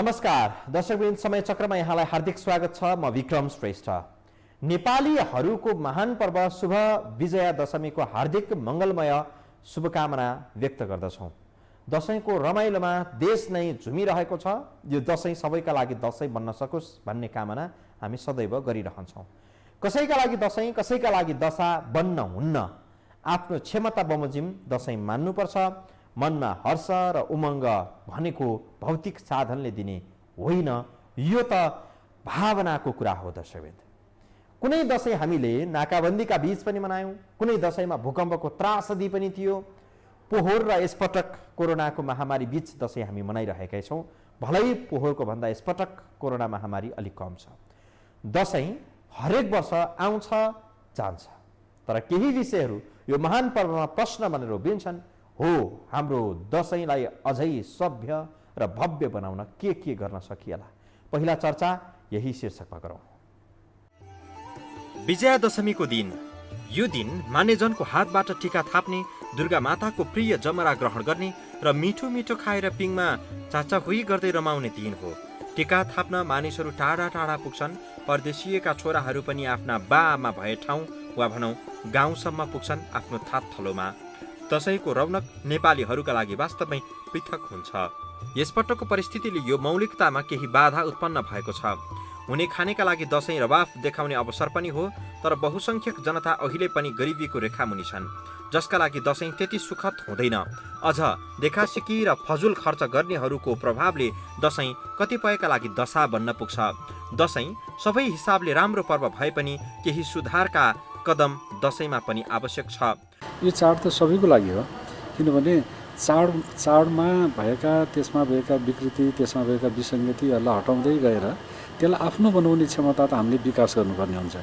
नमस्कार दर्शकवृन्द, समय चक्रमा यहाँलाई हार्दिक स्वागत छ। म विक्रम श्रेष्ठ। नेपालीहरूको महान पर्व शुभ विजया दशमीको हार्दिक मङ्गलमय शुभकामना व्यक्त गर्दछौँ। दशैंको रमाइलोमा देश नै झुमिरहेको छ। यो दशैं सबैका लागि दशैं बन्न सकोस् भन्ने कामना हामी सदैव गरिरहन्छौँ। कसैका लागि दशैं, कसैका लागि दशा बन्न हुन्न। आफ्नो क्षमता बमोजिम दशैं मान्नुपर्छ। मनमा हर्ष र उमङ्ग भनेको भौतिक साधनले दिने होइन, यो त भावनाको कुरा हो। दर्शकवृन्द, कुनै दशैं हामीले नाकाबन्दीका बीच पनि मनायौँ, कुनै दशैंमा भूकम्पको त्रासदी पनि थियो। पोहोर र यसपटक कोरोनाको महामारी बीच दशैं हामी मनाइरहेका छौँ। भलै पोहोरको भन्दा यसपटक कोरोना महामारी अलिक कम छ। दशैं हरेक वर्ष आउँछ जान्छ, तर केही विषयहरू यो महान पर्वमा प्रश्न बनेर उभिन्छन्। हो, हाम्रो दशैंलाई अझै सभ्य र भव्य बनाउन के गर्न सकिएला? पहिला चर्चा यही शीर्षकमा गरौँ। विजया दशमीको दिन, यो दिन मान्यजनको हातबाट टीका थाप्ने, दुर्गा माताको प्रिय जमरा ग्रहण गर्ने र मिठो मिठो खाएर पिङमा चाचाहुई गर्दै रमाउने दिन हो। टीका थाप्न मानिसहरू टाढा टाढा पुग्छन्। परदेशिएका छोराहरू पनि आफ्ना बाआमा भए ठाउँ वा भनौँ गाउँसम्म पुग्छन् आफ्नो थात थलोमा। दशैंको रौनक नेपालीहरूका लागि वास्तवमै पृथक हुन्छ। यसपटकको परिस्थितिले यो मौलिकतामा केही बाधा उत्पन्न भएको छ। हुने खानेका लागि दशैं रवाफ देखाउने अवसर पनि हो, तर बहुसंख्यक जनता अहिले पनि गरिबीको रेखामुनि छन्, जसका लागि दशैं त्यति सुखद हुँदैन। अझ देखासिकी र फजुल खर्च गर्नेहरूको प्रभावले दशैं कतिपयका लागि दशा बन्न पुग्छ। दशैं सबै हिसाबले राम्रो पर्व भए पनि केही सुधारका कदम दशैंमा पनि आवश्यक छ। यो चाड त सबैको लागि हो, किनभने चाडमा भएका त्यसमा भएका विकृति, त्यसमा भएका विसङ्गतिहरूलाई हटाउँदै गएर त्यसलाई आफ्नो बनाउने क्षमता त हामीले विकास गर्नुपर्ने हुन्छ।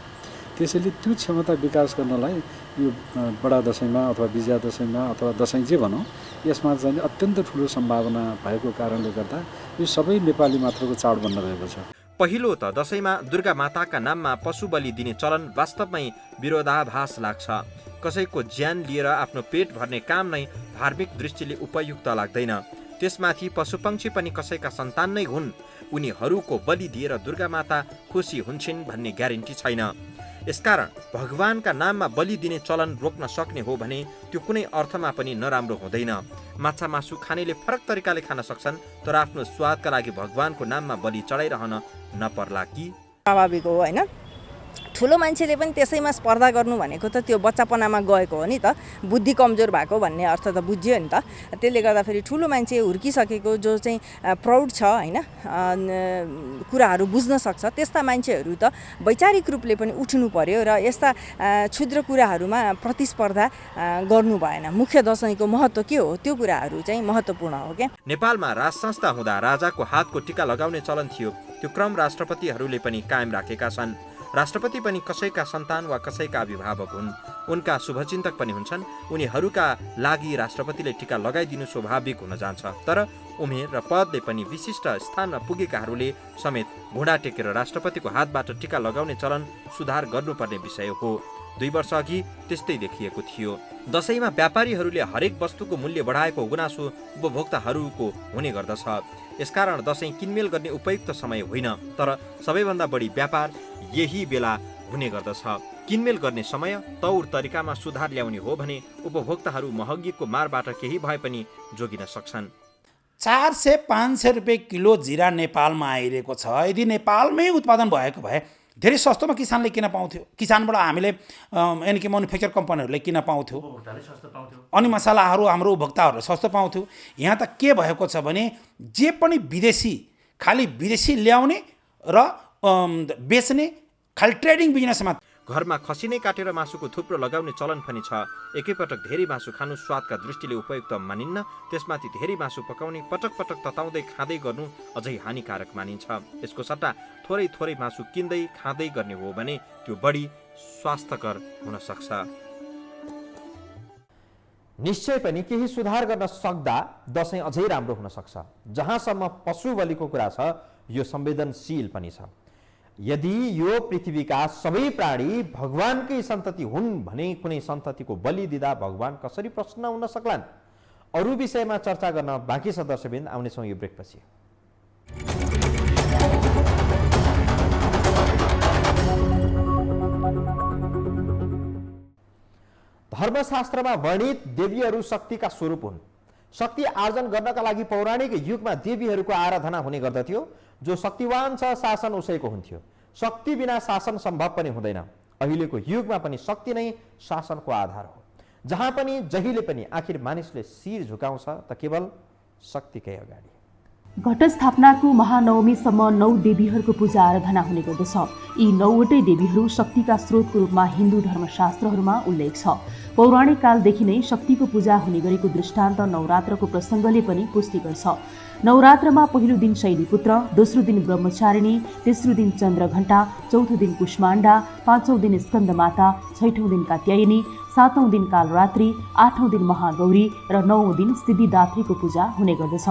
त्यसैले त्यो क्षमता विकास गर्नलाई यो बडा दशैंमा अथवा विजया दशैंमा अथवा दशैं जे भनौँ, यसमा चाहिँ अत्यन्त ठुलो सम्भावना भएको कारणले गर्दा यो सबै नेपाली मात्रको चाड बन्न गएको छ। पहिलो त दशैंमा दुर्गा माताका नाममा पशु बलि दिने चलन वास्तवमै विरोधाभास लाग्छ। कसैको ज्यान लिएर आफ्नो पेट भर्ने काम नै धार्मिक दृष्टिले उपयुक्त लाग्दैन। त्यसमाथि पशुपक्षी पनि कसैका सन्तान नै हुन्। उनीहरूको बलि दिएर दुर्गा माता खुसी हुन्छन् भन्ने ग्यारेन्टी छैन। यसकारण भगवानका नाममा बलि दिने चलन रोक्न सक्ने हो भने त्यो कुनै अर्थमा पनि नराम्रो हुँदैन। माछा मासु खानेले फरक तरिकाले खान सक्छन्, तर आफ्नो स्वादका लागि भगवानको नाममा बलि चढाइरहन नपर्ला कि? स्वाभाविक हो होइन। ठुलो मान्छेले पनि त्यसैमा स्पर्धा गर्नु भनेको त त्यो बच्चापनामा गएको हो नि त। बुद्धि कमजोर भएको भन्ने अर्थ त बुझ्यो नि त। त्यसले गर्दाखेरि ठुलो मान्छे हुर्किसकेको जो चाहिँ प्राउड छ होइन, कुराहरू बुझ्न सक्छ, त्यस्ता मान्छेहरू त वैचारिक रूपले पनि उठ्नु पर्यो र यस्ता क्षुद्र कुराहरूमा प्रतिस्पर्धा गर्नु भएन। मुख्य दशैंको महत्त्व के हो, त्यो कुराहरू चाहिँ महत्त्वपूर्ण हो क्या। नेपालमा राज संस्था हुँदा राजाको हातको टीका लगाउने चलन थियो। त्यो क्रम राष्ट्रपतिहरूले पनि कायम राखेका छन्। राष्ट्रपति पनि कसैका सन्तान वा कसैका अभिभावक हुन्, उनका शुभचिन्तक पनि हुन्छन्। उनीहरूका लागि राष्ट्रपतिले टीका लगाइदिनु स्वाभाविक हुन जान्छ। तर उमेर र पदले पनि विशिष्ट स्थानमा पुगेकाहरूले समेत घुँडा टेकेर राष्ट्रपतिको हातबाट टीका लगाउने चलन सुधार गर्नुपर्ने विषय हो। 2 वर्ष अघि त्यस्तै देखिएको थियो। दशैंमा व्यापारीहरूले हरेक वस्तुको मूल्य बढाएको गुनासो उपभोक्ताहरूको हुने गर्दछ। यसकारण दशैं किनमेल गर्ने उपयुक्त समय होइन, तर सबैभन्दा बढी व्यापार यही बेला हुने गर्दछ। किनमेल गर्ने समय तौर तरिकामा सुधार ल्याउने हो भने उपभोक्ताहरू महँगीको मारबाट केही भए पनि जोगिन सक्छन्। 400-500 रुपियाँ किलो जिरा नेपालमा आइरहेको छ। यदि नेपालमै उत्पादन भएको भए धेरै सस्तोमा किसानले किन पाउँथ्यो, किसानबाट हामीले यानि कि म्यानुफ्याक्चर कम्पनीहरूले किन पाउँथ्यो, अनि मसलाहरू हाम्रो उपभोक्ताहरूले सस्तो पाउँथ्यो। यहाँ त के भएको छ भने जे पनि विदेशी, खालि विदेशी ल्याउने र बेच्ने, खालि ट्रेडिङ बिजनेसमा। घरमा खसी नै काटेर मासुको थुप्रो लगाउने चलन पनि छ। एकैपटक धेरै मासु खानु स्वादका दृष्टिले उपयुक्त मानिन्न। त्यसमाथि धेरै मासु पकाउने, पटक पटक तताउँदै खाँदै गर्नु अझै हानिकारक मानिन्छ। यसको सट्टा थोरै थोरै मासु किन्दै खाँदै गर्ने हो भने त्यो बढी स्वास्थ्यकर हुन सक्छ। निश्चय पनि केही सुधार गर्न सक्दा दशैं अझै राम्रो हुन सक्छ। जहाँसम्म पशु बलिको कुरा छ, यो संवेदनशील पनि छ। यदि यो पृथ्वीका सबै प्राणी भगवानकै सन्तति हुन् भने कुनै सन्ततिको बलि दिँदा भगवान कसरी प्रसन्न हुन सक्लान्? अरू विषयमा चर्चा गर्न बाँकी छ दर्शकवृन्द, आउनेछौँ यो ब्रेकपछि। धर्मशास्त्रमा वर्णित देवीहरू शक्तिका स्वरूप हुन्। शक्ति आर्जन गर्नका लागि पौराणिक युगमा देवीहरूको आराधना हुने गर्दथ्यो। जो शक्तिवान छ शासन उसैको हुन्थ्यो। शक्ति बिना शासन सम्भव पनि हुँदैन। अहिलेको युगमा पनि शक्ति नै शासनको आधार हो। जहाँ पनि जहिले पनि आखिर मानिसले शिर झुकाउँछ त केवल शक्तिकै अगाडि। घटस्थापनाको महानवमीसम्म 9 देवीहरूको पूजा आराधना हुने गर्दछ। यी 9वटै देवीहरू शक्तिका स्रोतको रूपमा हिन्दू धर्मशास्त्रहरूमा उल्लेख छ। पौराणिक कालदेखि नै शक्तिको पूजा हुने गरेको दृष्टान्त नवरात्रको प्रसङ्गले पनि पुष्टि गर्छ। नवरात्रमा पहिलो दिन शैलीपुत्र, दोस्रो दिन ब्रह्मचारिणी, तेस्रो दिन चन्द्रघण्टा, चौथो दिन कुष्माण्डा, पाँचौं दिन स्कन्दमाता, छैठौं दिन कात्यायनी, सातौं दिन कालरात्रि, आठौं दिन महागौरी र नौौं दिन सिद्धिदात्रीको पूजा हुने गर्दछ।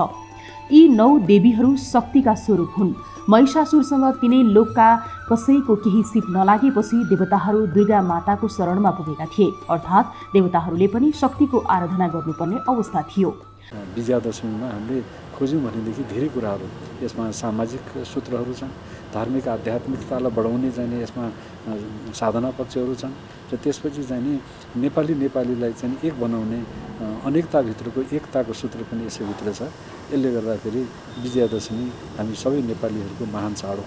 यी 9 देवीहरू शक्तिका स्वरूप हुन्। महिषासुरसँग तिनै लोकका कसैको केही सिप नलागेपछि देवताहरू दुर्गा माताको शरणमा पुगेका थिए, अर्थात् देवताहरूले पनि शक्तिको आराधना गर्नुपर्ने अवस्था थियो। विजयादशमीमा हामीले खोज्यौँ भनेदेखि धेरै कुराहरू यसमा सामाजिक सूत्रहरू छन्, धार्मिक आध्यात्मिकतालाई बढाउने चाहिँ यसमा साधना पक्षहरू छन् र त्यसपछि चाहिँ नेपालीलाई चाहिँ एक बनाउने अनेकताभित्रको एकताको सूत्र पनि यसैभित्र छ। यसले गर्दाखेरि विजयादशमी हामी सबै नेपालीहरूको महान चाड हो।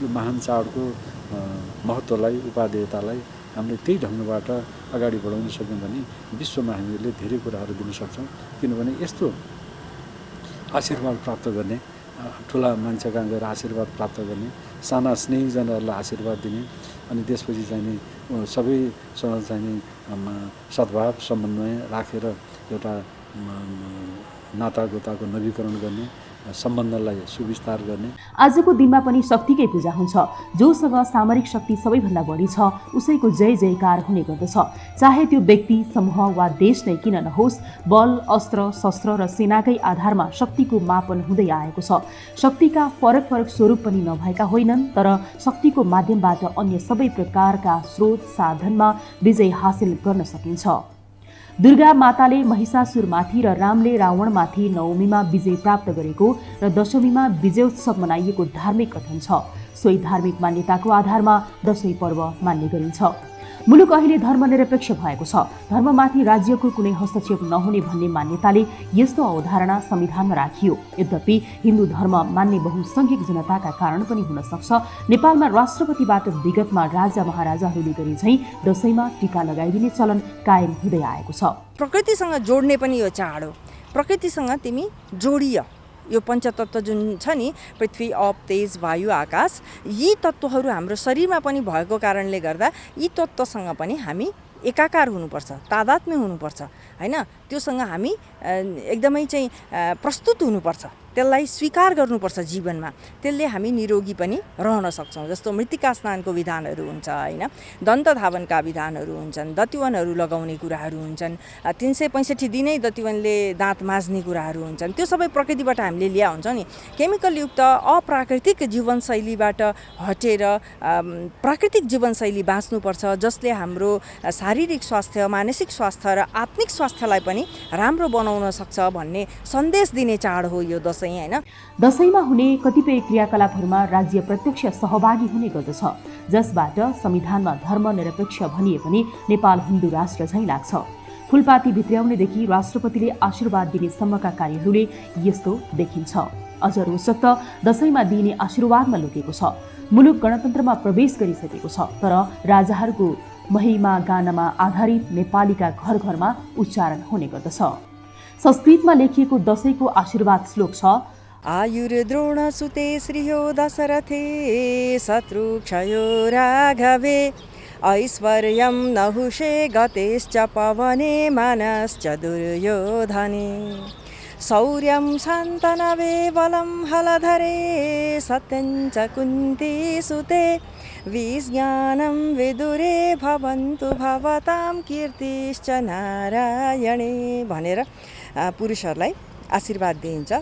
यो महान चाडको महत्त्वलाई, उपादेयतालाई हामीले त्यही ढङ्गबाट अगाडि बढाउन सक्यौँ भने विश्वमा हामीले धेरै कुराहरू दिन सक्छौँ। किनभने यस्तो आशीर्वाद प्राप्त गर्ने, ठुला मान्छे कहाँ गएर आशीर्वाद प्राप्त गर्ने, साना स्नेहीजनहरूलाई आशीर्वाद दिने, अनि त्यसपछि चाहिँ सबैसँग चाहिँ सद्भाव समन्वय राखेर एउटा नातागोताको नवीकरण गर्ने, सम्बन्धलाई सुविस्तार गर्ने। आजको दिनमा पनि शक्तिकै पूजा हुन्छ। जोसँग सामरिक शक्ति सबैभन्दा बढी छ उसैको जय जयकार हुने गर्दछ। चाहे त्यो व्यक्ति, समूह वा देश नै किन नहोस्, बल, अस्त्र, शस्त्र र सेनाकै आधारमा शक्तिको मापन हुँदै आएको छ। शक्तिका फरक फरक स्वरूप पनि नभएका होइनन्, तर शक्तिको माध्यमबाट अन्य सबै प्रकारका स्रोत साधनमा विजय हासिल गर्न सकिन्छ। दुर्गा माताले महिषासुरमाथि र रामले रावणमाथि नवमीमा विजय प्राप्त गरेको र दशमीमा विजयोत्सव मनाइएको धार्मिक कथन छ। सोही धार्मिक मान्यताको आधारमा दशैँ पर्व मान्ने गरिन्छ। मुलुक अहिले धर्मनिरपेक्ष भएको छ। धर्ममाथि राज्यको कुनै हस्तक्षेप नहुने भन्ने मान्यताले यस्तो अवधारणा संविधानमा राखियो। यद्यपि हिन्दू धर्म मान्ने बहुसंख्यक जनताका कारण पनि हुन सक्छ नेपालमा राष्ट्रपतिबाट विगतमा राजा महाराजाहरूले गरे झैँ दशैँमा टीका लगाइदिने चलन कायम हुँदै आएको छ। प्रकृतिसँग जोड्ने पनि यो चाड हो। प्रकृतिसँग तिमी जोडिय। यो पञ्चतत्त्व जुन छ नि, पृथ्वी, अप, तेज, वायु, आकाश, यी तत्त्वहरू हाम्रो शरीरमा पनि भएको कारणले गर्दा यी तत्त्वसँग पनि हामी एकाकार हुनुपर्छ, तादात्म्य हुनुपर्छ हैन। त्योसँग हामी एकदमै चाहिँ प्रस्तुत हुनुपर्छ, त्यसलाई स्वीकार गर्नुपर्छ जीवनमा। त्यसले हामी निरोगी पनि रहन सक्छौँ। जस्तो मृत्तिका स्नानको विधानहरू हुन्छ हैन, दन्त धावनका विधानहरू हुन्छन्, दतिवनहरू लगाउने कुराहरू हुन्छन्, 365 दिनै दतिवनले दाँत माझ्ने कुराहरू हुन्छन्। त्यो सबै प्रकृतिबाट हामीले ल्या हुन्छ नि। केमिकलयुक्त अप्राकृतिक जीवनशैलीबाट हटेर प्राकृतिक जीवनशैली बाँच्नुपर्छ, जसले हाम्रो शारीरिक स्वास्थ्य, मानसिक स्वास्थ्य र आत्मिक स्वास्थ्यलाई पनि राम्रो बनाउन सक्छ भन्ने सन्देश दिने चाड हो यो दशैँ हैन। दशैँमा हुने कतिपय क्रियाकलापहरूमा राज्य प्रत्यक्ष सहभागी हुने गर्दछ, जसबाट संविधानमा धर्मनिरपेक्ष भनिए पनि नेपाल हिन्दू राष्ट्र झैँ लाग्छ। फुलपाती भित्र्याउनेदेखि राष्ट्रपतिले आशीर्वाद दिने सम्मका कार्यहरूले यस्तो देखिन्छ। अझ रोचक त दशैँमा दिइने आशीर्वादमा लुकेको छ। मुलुक गणतन्त्रमा प्रवेश गरिसकेको छ, तर राजाहरूको महिमा गानमा आधारित नेपालीका घर घरमा उच्चारण हुने गर्दछ। संस्कृतमा लेखिएको दशैँको आशीर्वाद श्लोक छ, आयुर्द्रोण सुते श्रियो दशरथे शत्रुक्षयो राघवे ऐश्वर्यं नहुषे गतेश्च पवने मनश्च दुर्योधने शौर्यं शान्तनवे बलं हलधरे सत्यं च कुन्ती सुते विज्ञानं विदुरे भवन्तु भवतां कीर्तिश्च नारायणे भनेर पुरुषहरूलाई आशीर्वाद दिइन्छ।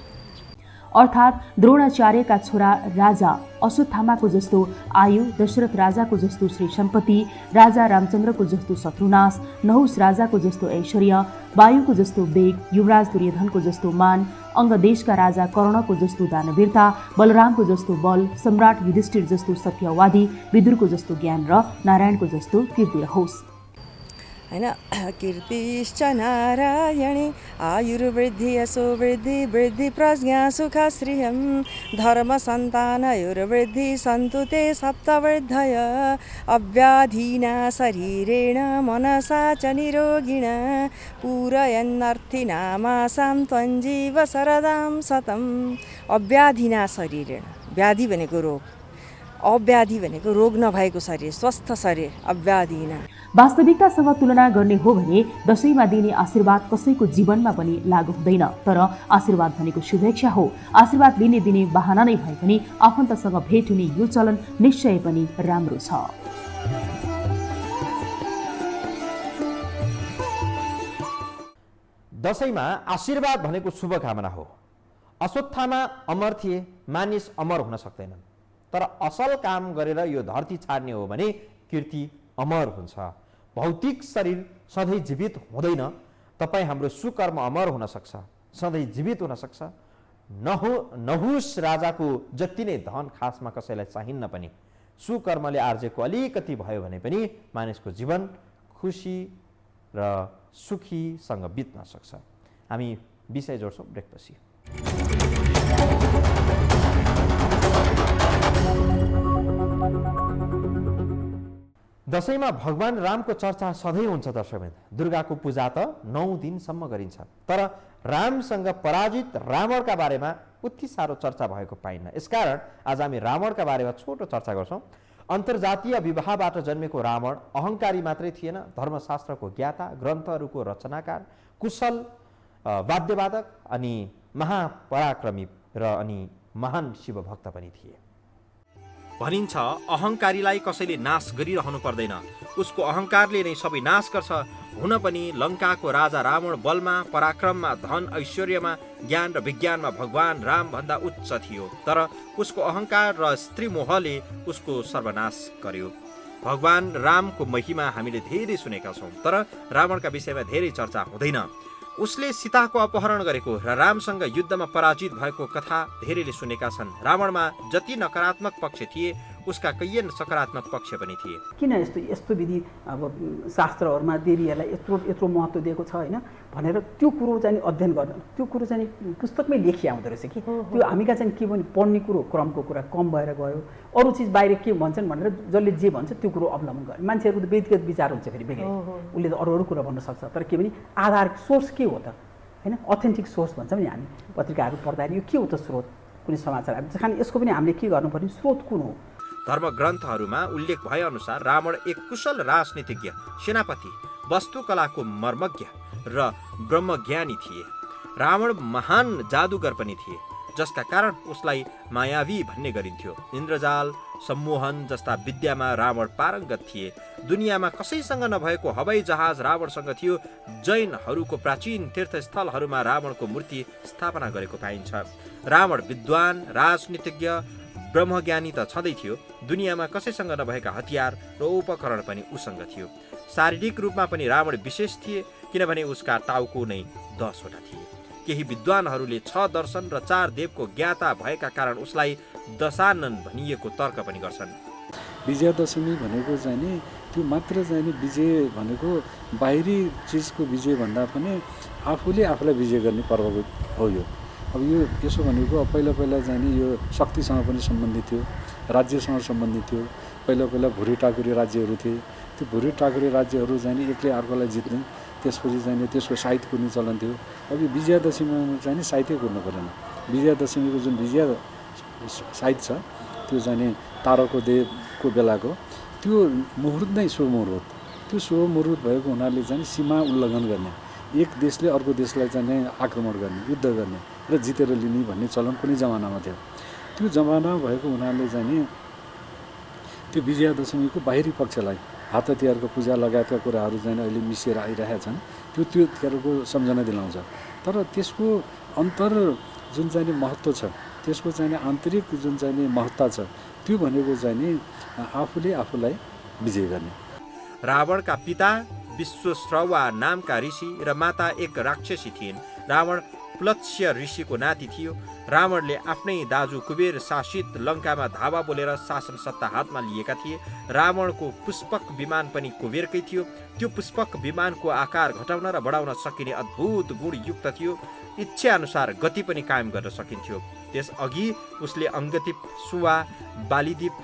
अर्थात् द्रोणाचार्यका छोरा राजा अश्वत्थामाको जस्तो आयु, दशरथ राजाको जस्तो श्री सम्पत्ति, राजा रामचन्द्रको जस्तो शत्रुनाश, नहुष राजाको जस्तो ऐश्वर्य, वायुको जस्तो वेग, युवराज दुर्योधनको जस्तो मान, अङ्गदेशका राजा कर्णको जस्तो दानवीरता, बलरामको जस्तो बल, सम्राट युधिष्ठिर जस्तो सत्यवादी, विदुरको जस्तो ज्ञान र नारायणको जस्तो कीर्ति रहोस्। होइन कीर्तिश्च नारायणे आयुर्वृद्धि यशो वृद्धि वृद्धि प्रज्ञा सुख श्रियं धर्म सन्तानयोर्वृद्धि सन्तु ते सप्तवृद्धय अव्याधिना शरीरेण मनसा च निरोगिणा पूरयन्नर्थिनामासां त्वञ्जीव शरदां शतम्। अव्याधिना शरीरेण, व्याधि भनेको रोग, अव्याधि भनेको रोग नभएको शरीर, स्वस्थ शरीर, अव्याधिना। वास्तविकतासँग तुलना गर्ने हो भने दशैँमा दिने आशीर्वाद कसैको जीवनमा पनि लागू हुँदैन, तर आशीर्वाद भनेको शुभेच्छा हो। आशीर्वाद लिने दिने बहाना नै भए पनि आफन्तसँग भेट हुने यो चलन निश्चय पनि राम्रो छ। दशैँमा आशीर्वाद भनेको शुभकामना हो। अश्वत्थामा अमर थिए, मानिस अमर हुन सक्दैनन्, तर असल काम गरेर यो धरती छाड्ने हो भने कीर्ति अमर हुन्छ। भौतिक शरीर सधैँ जीवित हुँदैन। तपाईँ हाम्रो सुकर्म अमर हुन सक्छ, सधैँ जीवित हुन सक्छ। नहुस राजाको जति नै धन खासमा कसैलाई चाहिन्न पनि सुकर्मले आर्जेको अलिकति भयो भने पनि मानिसको जीवन खुसी र सुखीसँग बित्न सक्छ। हामी विषय जोड्छौँ ब्रेकपछि। दशैँमा भगवान रामको चर्चा सधैँ हुन्छ दर्शकवृन्द। दुर्गाको पूजा त 9 दिनसम्म गरिन्छ, तर रामसँग पराजित रावणका बारेमा उति साह्रो चर्चा भएको पाइन्न। यसकारण आज हामी रावणका बारेमा छोटो चर्चा गर्छौँ। अन्तर्जातीय विवाहबाट जन्मेको रावण अहङ्कारी मात्रै थिएन, धर्मशास्त्रको ज्ञाता, ग्रन्थहरूको रचनाकार, कुशल वाद्यवादक अनि महापराक्रमी र अनि महान शिवभक्त पनि थिए। भनिन्छ अहङ्कारीलाई कसैले नाश गरिरहनु पर्दैन, उसको अहङ्कारले नै सबै नाश गर्छ। हुन पनि लङ्काको राजा रावण बलमा, पराक्रममा, धन ऐश्वर्यमा, ज्ञान र विज्ञानमा भगवान राम भन्दा उच्च थियो, तर उसको अहङ्कार र स्त्री मोहले उसको सर्वनाश गर्यो। भगवान रामको महिमा हामीले धेरै सुनेका छौँ, तर रावणका विषयमा धेरै चर्चा हुँदैन। उसले सीताको अपहरण गरेको र रामसँग युद्धमा पराजित भएको कथा धेरैले सुनेका छन्। रावणमा जति नकारात्मक पक्ष थिए उसका कैयन सकारात्मक पक्ष पनि थिए। किन यस्तो विधि अब शास्त्रहरूमा देवीहरूलाई यत्रो महत्त्व दिएको छ होइन भनेर त्यो कुरो चाहिँ अध्ययन गर्न, त्यो कुरो चाहिँ पुस्तकमै लेखिया हुँदो रहेछ कि त्यो हामीका चाहिँ के भने पढ्ने कुरो क्रमको कुरा कम भएर गयो। अरू चिज बाहिर के भन्छन् भनेर जसले जे भन्छ त्यो कुरो अवलम्बन गर्ने मान्छेहरूको त व्यक्तिगत विचार हुन्छ, फेरि बेग्लै उसले त अरू कुरा भन्न सक्छ, तर के भने आधार सोर्स के हो त होइन, अथेन्टिक सोर्स भन्छौँ नि हामी पत्रिकाहरू पढ्दाखेरि यो के हो त स्रोत कुनै समाचार। खालि यसको पनि हामीले के गर्नुपर्ने स्रोत कुन हो। धर्मग्रन्थहरूमा उल्लेख भए अनुसार रावण एक कुशल राजनीतिज्ञ, सेनापति, वस्तुकलाको मर्मज्ञ र ब्रह्मज्ञानी थिए। रावण महान जादुगर पनि थिए, जसका कारण उसलाई मायावी भन्ने गरिन्थ्यो। इन्द्रजाल, सम्मोहन जस्ता विद्यामा रावण पारङ्गत थिए। दुनियाँमा कसैसँग नभएको हवाई जहाज रावणसँग थियो। जैनहरूको प्राचीन तीर्थस्थलहरूमा रावणको मूर्ति स्थापना गरेको पाइन्छ। रावण विद्वान, राजनीतिज्ञ, ब्रह्मज्ञानी त छँदै थियो, दुनियाँमा कसैसँग नभएका हतियार र उपकरण पनि उसँग थियो। शारीरिक रूपमा पनि रावण विशेष थिए, किनभने उसका टाउको नै 10 वटा थिए। केही विद्वानहरूले 6 दर्शन र 4 देवको ज्ञाता भएका कारण उसलाई दशानन भनिएको तर्क पनि गर्छन्। विजयादशमी भनेको चाहिँ नि त्यो मात्र चाहिँ नि विजय भनेको बाहिरी चिजको विजय भन्दा पनि आफूले आफूलाई विजय गर्ने पर्व हो यो। अब यो यसो भनेको पहिला चाहिँ नि यो शक्तिसँग पनि सम्बन्धित थियो, राज्यसँग सम्बन्धित थियो। पहिला भुरी टाकुरी राज्यहरू थिए, त्यो भुरी टाकुरी राज्यहरू चाहिँ नि एकले अर्कोलाई जित्ने, त्यसपछि चाहिँ नि त्यसको साइत कुर्ने चलन थियो। अब यो विजयादशमीमा चाहिँ नि साइतै कुर्नु परेन। विजयादशमीको जुन विजय साइत छ त्यो चाहिँ नि ताराको देवको बेलाको त्यो मुहुर्त नै शुभ मुहुर्त। त्यो शुभ मुहुर्त भएको हुनाले चाहिँ सीमा उल्लङ्घन गर्ने, एक देशले अर्को देशलाई चाहिँ आक्रमण गर्ने, युद्ध गर्ने र जितेर लिने भन्ने चलन कुनै जमानामा थियो। त्यो जमाना भएको हुनाले चाहिँ नि त्यो विजयादशमीको बाहिरी पक्षलाई हात हतियारको पूजा लगायतका कुराहरू चाहिँ अहिले मिसिएर आइरहेका छन्। त्यो तिहारको सम्झना दिलाउँछ, तर त्यसको अन्तर जुन चाहिँ नि महत्त्व छ, त्यसको चाहिँ नि आन्तरिक जुन चाहिँ नि महत्ता छ, त्यो भनेको चाहिँ नि आफूले आफूलाई विजय गर्ने। रावणका पिता विश्वश्रवा नामका ऋषि र माता एक राक्षसी थिइन्। रावण प्लत्स्य ऋषिको नाति थियो। रावणले आफ्नै दाजु कुबेर शासित लङ्कामा धावा बोलेर शासन सत्ता हातमा लिएका थिए। रावणको पुष्पक विमान पनि कुबेरकै थियो। त्यो पुष्पक विमानको आकार घटाउन र बढाउन सकिने अद्भुत गुणयुक्त थियो। इच्छाअनुसार गति पनि कायम गर्न सकिन्थ्यो। त्यसअघि उसले अङ्गदीप, सुवा, बालीद्वीप,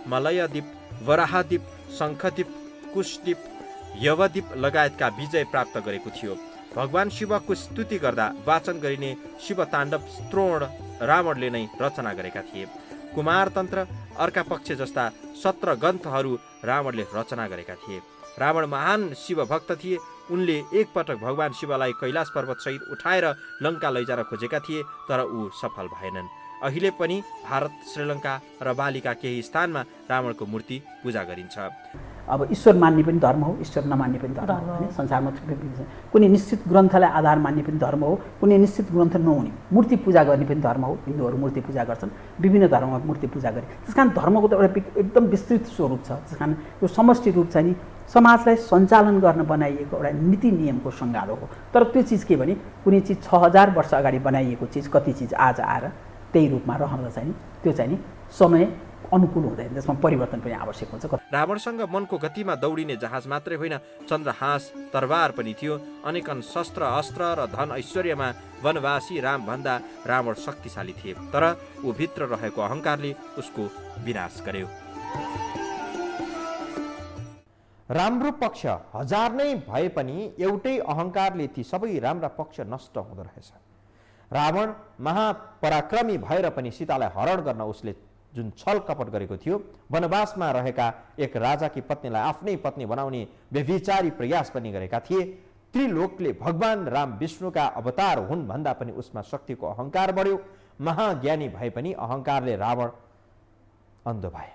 मलयद्वीप, वराहद्वीप, शङ्खद्वीप, कुशद्वीप, यवद्वीप लगायतका विजय प्राप्त गरेको थियो। भगवान शिवको स्तुति गर्दा वाचन गरिने शिवताण्डव स्तोत्र रावणले नै रचना गरेका थिए। कुमारतन्त्र, अर्का पक्ष जस्ता 17 ग्रन्थहरू रावणले रचना गरेका थिए। रावण महान शिवभक्त थिए। उनले एकपटक भगवान शिवलाई कैलाश पर्वतसहित उठाएर लङ्का लैजान खोजेका थिए, तर ऊ सफल भएनन्। अहिले पनि भारत, श्रीलङ्का र बालीका केही स्थानमा रावणको मूर्ति पूजा गरिन्छ। अब ईश्वर मान्ने पनि धर्म हो, ईश्वर नमान्ने पनि धर्म हो होइन। संसारमा कुनै निश्चित ग्रन्थलाई आधार मान्ने पनि धर्म हो, कुनै निश्चित ग्रन्थ नहुने मूर्ति पूजा गर्ने पनि धर्म हो। हिन्दूहरू मूर्ति पूजा गर्छन्, विभिन्न धर्ममा मूर्ति पूजा गरे। त्यस कारण धर्मको त एउटा एकदम विस्तृत स्वरूप छ। त्यस कारण यो समष्टि रूप चाहिँ नि समाजलाई सञ्चालन गर्न बनाइएको एउटा नीति नियमको सङ्गालो हो। तर त्यो चिज के भने कुनै चिज 6000 वर्ष अगाडि बनाइएको चिज कति चिज आज आएर त्यही रूपमा रहँदा चाहिँ नि त्यो चाहिँ नि समय अनुकूल हुँदैन, त्यसमा परिवर्तन पनि आवश्यक हुन्छ। रावणसँग मनको गतिमा दौडिने जहाज मात्रै होइन, चन्द्रहास, तरबार पनि थियो। अनेकन शस्त्र, अस्त्र र धन ऐश्वर्यमा वनवासी रामभन्दा रावण शक्तिशाली थिए, तर ऊ भित्र रहेको अहङ्कारले उसको विनाश गर्यो। राम्रो पक्ष हजार नै भए पनि एउटै अहङ्कारले ती सबै राम्रा पक्ष नष्ट हुँदो रहेछ। रावण महापराक्रमी भएर पनि सीतालाई हरण गर्न उसले जुन छल कपट गरेको थियो, वनवासमा रहेका एक राजाकी पत्नीलाई आफ्नै पत्नी बनाउने व्यभिचारी प्रयास पनि गरेका थिए। त्रिलोकले भगवान राम विष्णुका अवतार हुन् भन्दा पनि उसमा शक्तिको अहङ्कार बढ्यो। महाज्ञानी भए पनि अहङ्कारले रावण अन्ध भए,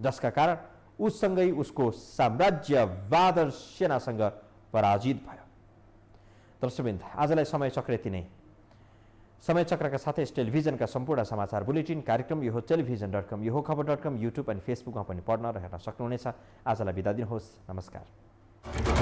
जसका कारण उससँगै उसको साम्राज्यवाद सेनासँग पराजित भयो। दर्शकवृन्द, आजलाई समय चक्र यति नै। समय चक्रका साथै टेलिभिजनका सम्पूर्ण समाचार बुलेटिन, कार्यक्रम यो हो टेलिभिजन.com, यो हो खबर.com, युट्युब अनि फेसबुकमा पनि पढ्न र हेर्न सक्नुहुनेछ। आजलाई बिदा दिनुहोस्। नमस्कार।